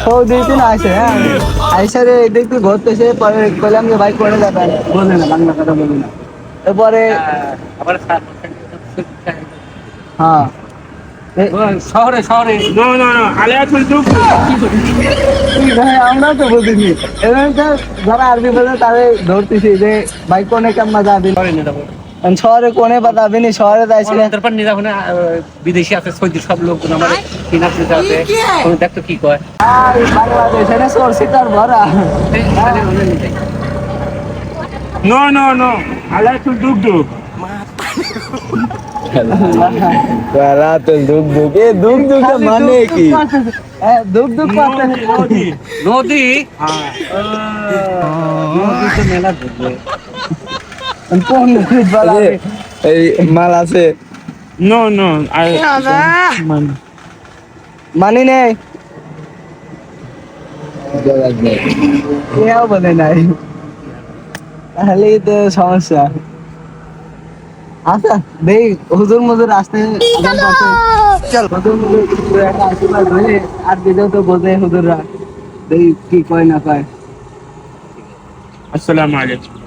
সৌদিতে না আসে, হ্যাঁ আইসা রে দেখতে ঘুরতেছে, পরে বললাম যে ভাই করে যাবেন, বলে না বাংলা কথা বলি না। এরপরে হ্যাঁ শহরে শহরে আমরা তো বুঝিনি। এবার যারা আরবি বোঝে তাদের ধরতেছি যে ভাই কোনে কেমন যাবি, শহরে কোনে বাতাবি নি, শহরে যাইছিল বিদেশি আছে সৌদি সব লোক আমার আছে দেখতো কি কয় বাংলাদেশ এনে সরছি তার ভরা। No, no, no. I like to do. মানে কি দুঃখ দুঃখ নদী নদী তো মেলা ঘুরবে এই মাল আছে No, no. মানি নেই কেউ বলে নাই, তাহলেই তো সমস্যা। আচ্ছা দেই হুজুর মুজুর আসতে চল হুজুর মুজুর একটা আশীর্বাদ ধরে আর দিলেও তো বোঝে হুজুররা, দেই কি কয় না কয়। Assalamu alaikum.